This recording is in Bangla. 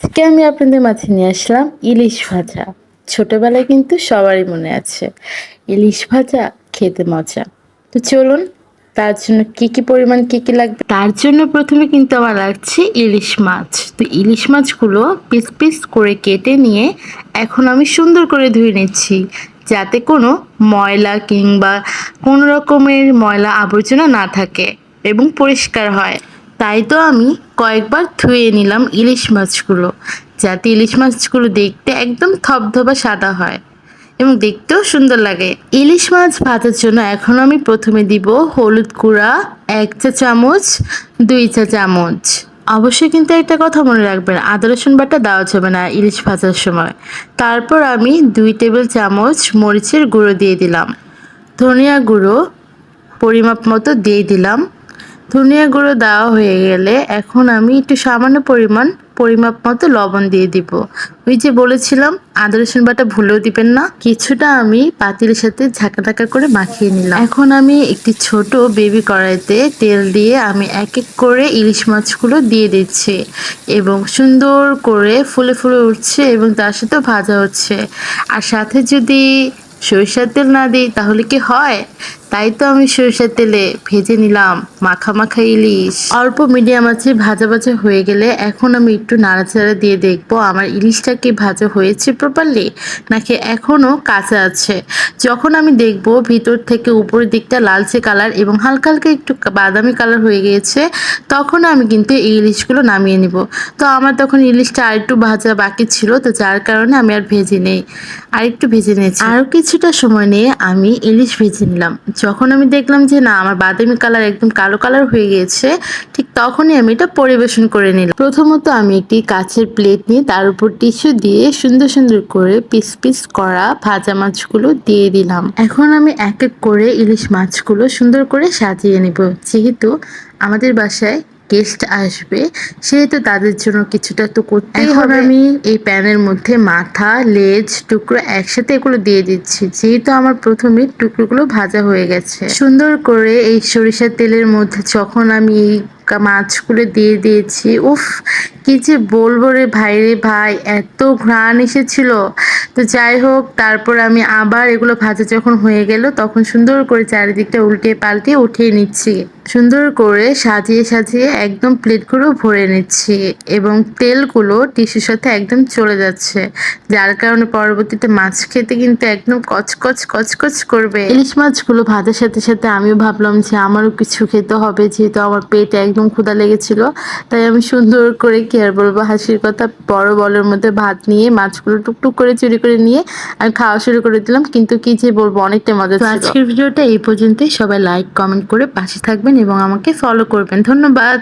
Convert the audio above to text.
আজকে আমি আপনাদের মাঝে নিয়ে আসলাম ইলিশ ভাজা। ছোটবেলায় কিন্তু সবারই মনে আছে ইলিশ ভাজা খেতে মজা। তো চলুন, তার জন্য কি পরিমাণ কি লাগবে তার জন্য প্রথমে কিন্তু আমার লাগছে ইলিশ মাছ। তো ইলিশ মাছগুলো পিস পিস করে কেটে নিয়ে এখন আমি সুন্দর করে ধুয়ে নিচ্ছি, যাতে কোনো ময়লা কিংবা কোনো রকমের ময়লা আবর্জনা না থাকে এবং পরিষ্কার হয়। তাই তো আমি কয়েকবার ধুয়ে নিলাম ইলিশ মাছগুলো, যাতে ইলিশ মাছগুলো দেখতে একদম থপথপা সাদা হয় এবং দেখতেও সুন্দর লাগে। ইলিশ মাছ ভাজার জন্য এখন আমি প্রথমে দিব হলুদ গুঁড়া 1 চা চামচ, 2 চা চামচ। অবশ্যই কিন্তু একটা কথা মনে রাখবেন, আদা রসুন বাটা দেওয়া যাবে না ইলিশ ভাজার সময়। তারপর আমি 2 টেবিল চামচ মরিচের গুঁড়ো দিয়ে দিলাম। ধনিয়া গুঁড়ো পরিমাপ মতো দিয়ে দিলাম। ধনিয়া গুঁড়ো দেওয়া হয়ে গেলে এখন আমি একটু সামান্য পরিমাপ মতো লবণ দিয়ে দিব। ওই যে বলেছিলাম আদা রসুন বাটা ভুলেও দিবেন না। কিছুটা আমি পাতিলের সাথে ঝাঁকা করে মাখিয়ে নিলাম। এখন আমি একটি ছোট বেবি কড়াইতে তেল দিয়ে আমি এক এক করে ইলিশ মাছগুলো দিয়ে দিচ্ছি এবং সুন্দর করে ফুলে ফুলে উঠছে এবং তার সাথে ভাজা হচ্ছে। আর সাথে যদি সরিষার তেল না দিই তাহলে কি হয়? তাই তো আমি সরিষার তেলে ভেজে নিলাম মাখা ইলিশ। অল্প মিডিয়াম আছে ভাজা হয়ে গেলে এখন আমি একটু নাড়াচাড়া দিয়ে দেখবো আমার ইলিশটা কি ভাজা হয়েছে প্রপারলি নাকি এখনো কাঁচা আছে। যখন আমি দেখবো ভিতর থেকে উপরের দিকটা লালচে কালার এবং হালকা একটু বাদামি কালার হয়ে গিয়েছে, তখন আমি কিন্তু এই ইলিশগুলো নামিয়ে নিব। তো আমার তখন ইলিশটা আরেকটু ভাজা বাকি ছিল, তো যার কারণে আমি আর ভেজে নেই, আরেকটু ভেজে নিয়েছি। আরও কিছুটা সময় নিয়ে আমি ইলিশ ভেজে নিলাম। যখন আমি দেখলাম যে না আমার বাদামি কালার একদম কালো কালার হয়ে গিয়েছে, ঠিক তখনই আমি এটা পরিবেশন করে নিলাম। প্রথমত আমি একটি কাচের প্লেট নিয়ে তার উপর টিস্যু দিয়ে সুন্দর করে পিস করা ভাজা মাছগুলো দিয়ে দিলাম। এখন আমি এক এক করে ইলিশ মাছগুলো সুন্দর করে সাজিয়ে নিব। যেহেতু আমাদের বাসায় গেস্ট আসবে সেহেতু তাদের জন্য কিছুটা তো করতেই হবে। আমি এই প্যানের মধ্যে মাথা, লেজ, টুকরো একসাথে এগুলো দিয়ে দিচ্ছি। যেহেতু আমার প্রথমে টুকরোগুলো ভাজা হয়ে গেছে, সুন্দর করে এই সরিষার তেলের মধ্যে যখন আমি এই মাছগুলো দিয়ে দিয়েছি, উফ কি যে বলবো রে ভাই, এত ঘ্রাণ এসেছিল। তো যাই হোক, তারপর আমি আবার এগুলো ভাজা যখন হয়ে গেল তখন সুন্দর করে চারিদিকটা উল্টে পাল্টে উঠিয়ে নিচ্ছি। সুন্দর করে সাজিয়ে একদম প্লেটগুলো ভরে নিচ্ছি এবং তেলগুলো টিস্যুর সাথে একদম চলে যাচ্ছে, যার কারণে পরবর্তীতে মাছ খেতে কিন্তু একদম কচকচ করবে। ইলিশ মাছগুলো ভাজার সাথে আমিও ভাবলাম যে আমারও কিছু খেতে হবে, যেহেতু আমার পেটে একদম ক্ষুধা লেগেছিল। তাই আমি সুন্দর করে কি আর বলবো, হাসির কথা, বড় বলের মধ্যে ভাত নিয়ে মাছগুলো টুকটুক করে চুরি করে নিয়ে আমি খাওয়া শুরু করে দিলাম। কিন্তু কি যে বলবো, অনেকটা মজা ছিল। আজকের ভিডিওটা এই পর্যন্তই। সবাই লাইক কমেন্ট করে পাশে থাকবেন এবং আমাকে ফলো করবেন। ধন্যবাদ।